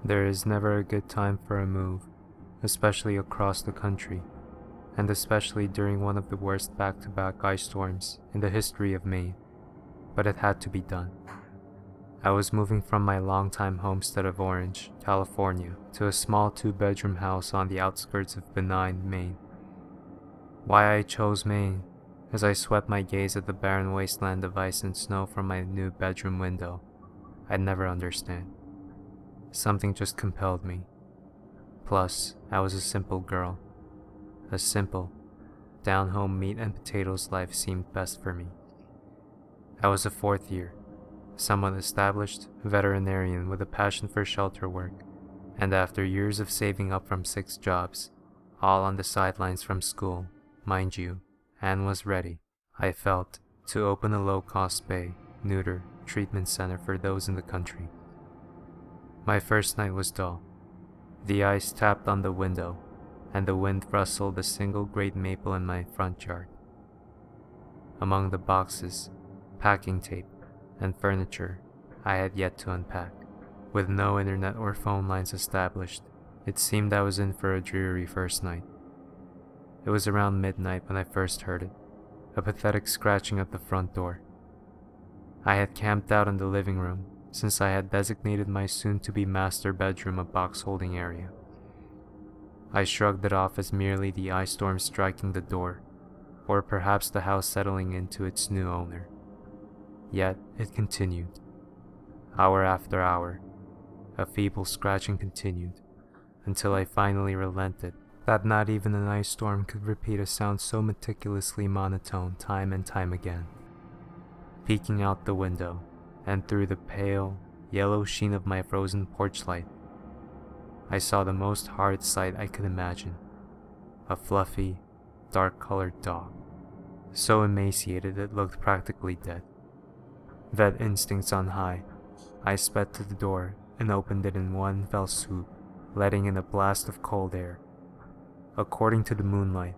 There is never a good time for a move, especially across the country, and especially during one of the worst back-to-back ice storms in the history of Maine, but it had to be done. I was moving from my longtime homestead of Orange, California, to a small 2-bedroom house on the outskirts of benign Maine. Why I chose Maine, as I swept my gaze at the barren wasteland of ice and snow from my new bedroom window, I'd never understand. Something just compelled me. Plus, I was a simple girl. A simple, down-home meat and potatoes life seemed best for me. I was a 4th year, somewhat established veterinarian with a passion for shelter work, and after years of saving up from 6 jobs, all on the sidelines from school, mind you, Anne was ready, I felt, to open a low-cost spay, neuter, treatment center for those in the country. My first night was dull. The ice tapped on the window, and the wind rustled a single great maple in my front yard. Among the boxes, packing tape, and furniture I had yet to unpack. With no internet or phone lines established, it seemed I was in for a dreary first night. It was around midnight when I first heard it, a pathetic scratching at the front door. I had camped out in the living room, since I had designated my soon-to-be master bedroom a box-holding area. I shrugged it off as merely the ice storm striking the door, or perhaps the house settling into its new owner. Yet it continued. Hour after hour, a feeble scratching continued, until I finally relented that not even an ice storm could repeat a sound so meticulously monotone time and time again. Peeking out the window, and through the pale, yellow sheen of my frozen porch light, I saw the most horrid sight I could imagine. A fluffy, dark-colored dog, so emaciated it looked practically dead. Vet instincts on high, I sped to the door and opened it in one fell swoop, letting in a blast of cold air. According to the moonlight,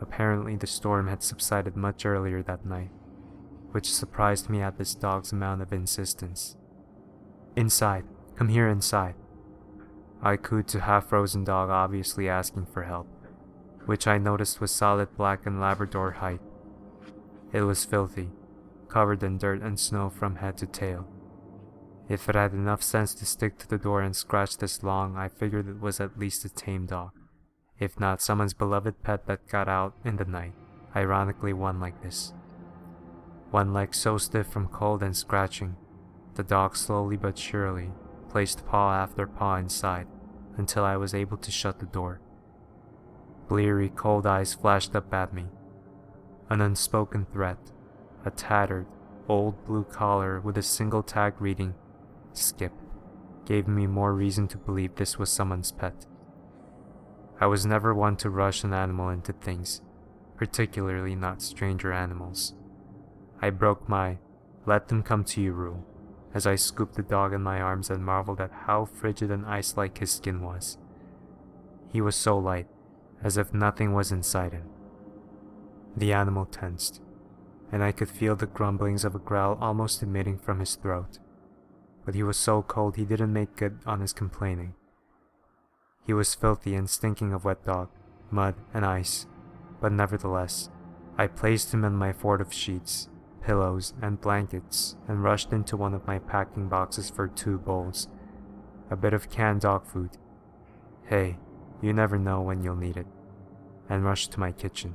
apparently the storm had subsided much earlier that night, which surprised me at this dog's amount of insistence. "Inside, come here inside," I cooed to half-frozen dog obviously asking for help, which I noticed was solid black and Labrador height. It was filthy, covered in dirt and snow from head to tail. If it had enough sense to stick to the door and scratch this long, I figured it was at least a tame dog, if not someone's beloved pet that got out in the night, ironically one like this. One leg so stiff from cold and scratching, the dog slowly but surely placed paw after paw inside until I was able to shut the door. Bleary, cold eyes flashed up at me. An unspoken threat, a tattered, old blue collar with a single tag reading, "Skip," gave me more reason to believe this was someone's pet. I was never one to rush an animal into things, particularly not stranger animals. I broke my "let them come to you" rule, as I scooped the dog in my arms and marveled at how frigid and ice-like his skin was. He was so light, as if nothing was inside him. The animal tensed, and I could feel the grumblings of a growl almost emitting from his throat. But he was so cold he didn't make good on his complaining. He was filthy and stinking of wet dog, mud, and ice, but nevertheless, I placed him in my fort of sheets, pillows, and blankets, and rushed into one of my packing boxes for 2 bowls, a bit of canned dog food. Hey, you never know when you'll need it, and rushed to my kitchen.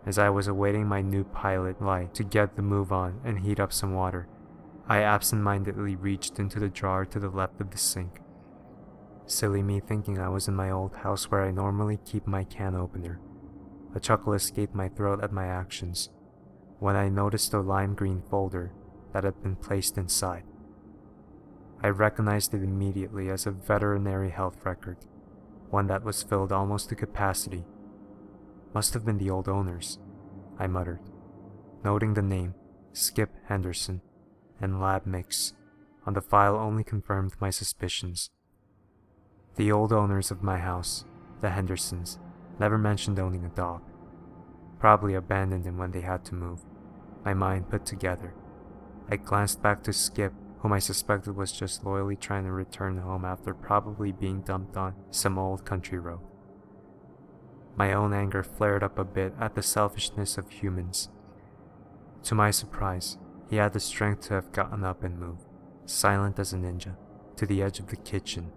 As I was awaiting my new pilot light to get the move on and heat up some water, I absent-mindedly reached into the drawer to the left of the sink. Silly me thinking I was in my old house where I normally keep my can opener. A chuckle escaped my throat at my actions, when I noticed a lime green folder that had been placed inside. I recognized it immediately as a veterinary health record, one that was filled almost to capacity. "Must have been the old owners," I muttered, noting the name, Skip Henderson, and lab mix, on the file only confirmed my suspicions. The old owners of my house, the Hendersons, never mentioned owning a dog. Probably abandoned him when they had to move. My mind put together. I glanced back to Skip whom I suspected was just loyally trying to return home after probably being dumped on some old country road. My own anger flared up a bit at the selfishness of humans. To my surprise, he had the strength to have gotten up and moved, silent as a ninja, to the edge of the kitchen.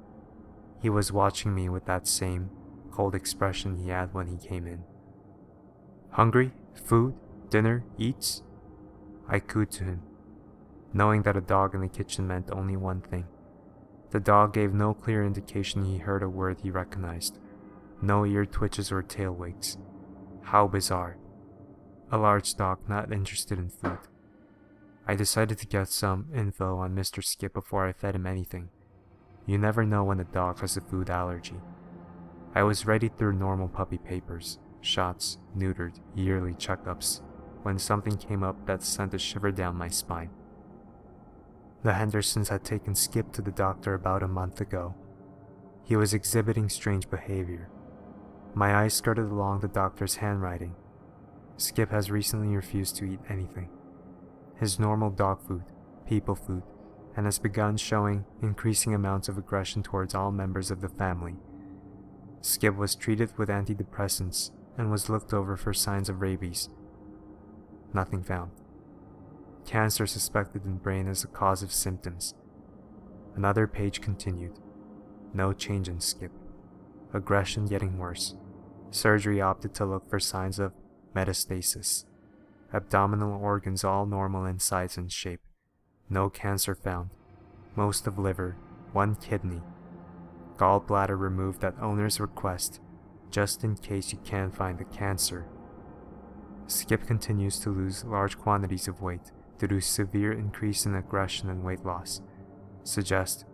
He was watching me with that same cold expression he had when he came in. "Hungry? Food? Dinner? Eats?" I cooed to him, knowing that a dog in the kitchen meant only one thing. The dog gave no clear indication he heard a word he recognized. No ear twitches or tail wags. How bizarre. A large dog not interested in food. I decided to get some info on Mr. Skip before I fed him anything. You never know when a dog has a food allergy. I was ready through normal puppy papers, shots, neutered, yearly checkups, when something came up that sent a shiver down my spine. The Hendersons had taken Skip to the doctor about a month ago. He was exhibiting strange behavior. My eyes skirted along the doctor's handwriting. Skip has recently refused to eat anything. His normal dog food, people food, and has begun showing increasing amounts of aggression towards all members of the family. Skip was treated with antidepressants and was looked over for signs of rabies. Nothing found. Cancer suspected in brain as the cause of symptoms. Another page continued. No change in Skip. Aggression getting worse. Surgery opted to look for signs of metastasis. Abdominal organs all normal in size and shape. No cancer found. Most of liver, 1 kidney. Gallbladder removed at owner's request, just in case you can't find the cancer. Skip continues to lose large quantities of weight due to severe increase in aggression and weight loss. Suggest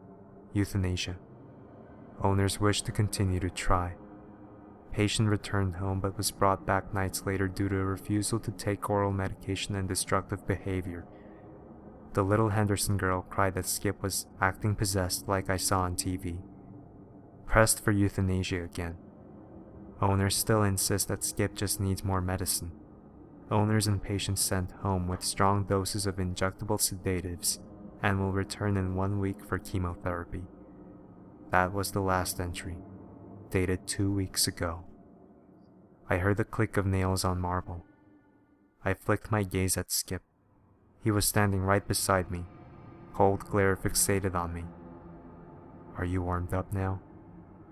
euthanasia. Owners wish to continue to try. Patient returned home but was brought back nights later due to a refusal to take oral medication and destructive behavior. The little Henderson girl cried that Skip was acting possessed like I saw on TV. Pressed for euthanasia again. Owners still insist that Skip just needs more medicine. Owners and patients sent home with strong doses of injectable sedatives and will return in 1 week for chemotherapy. That was the last entry, dated 2 weeks ago. I heard the click of nails on marble. I flicked my gaze at Skip. He was standing right beside me, cold glare fixated on me. "Are you warmed up now?"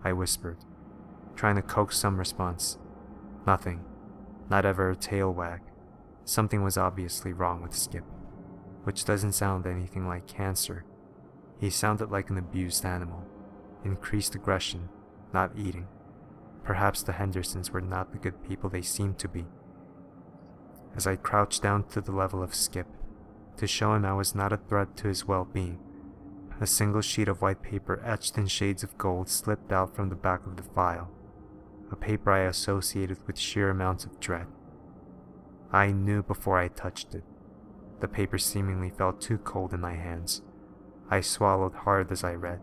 I whispered, trying to coax some response. Nothing. Not ever a tail wag. Something was obviously wrong with Skip, which doesn't sound anything like cancer. He sounded like an abused animal. Increased aggression, not eating. Perhaps the Hendersons were not the good people they seemed to be. As I crouched down to the level of Skip, to show him I was not a threat to his well-being, a single sheet of white paper etched in shades of gold slipped out from the back of the file, a paper I associated with sheer amounts of dread. I knew before I touched it. The paper seemingly felt too cold in my hands. I swallowed hard as I read,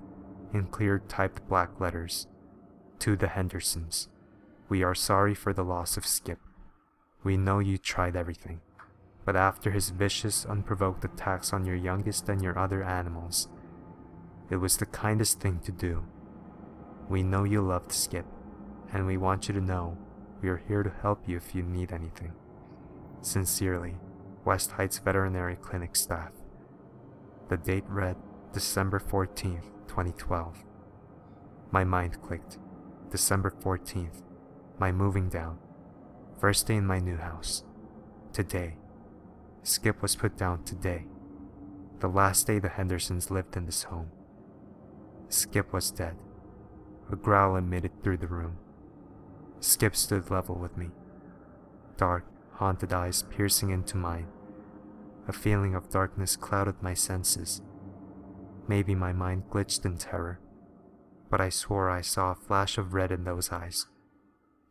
in clear typed black letters. To the Hendersons, we are sorry for the loss of Skip. We know you tried everything, but after his vicious, unprovoked attacks on your youngest and your other animals, it was the kindest thing to do. We know you loved Skip, and we want you to know we are here to help you if you need anything. Sincerely, West Heights Veterinary Clinic staff. The date read December 14th, 2012. My mind clicked. December 14th. My moving down. First day in my new house. Today. Skip was put down today. The last day the Hendersons lived in this home. Skip was dead. A growl emitted through the room. Skip stood level with me. Dark, haunted eyes piercing into mine. A feeling of darkness clouded my senses. Maybe my mind glitched in terror, but I swore I saw a flash of red in those eyes.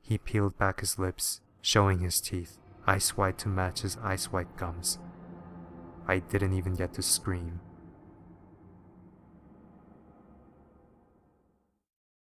He peeled back his lips, showing his teeth, ice white to match his ice white gums. I didn't even get to scream.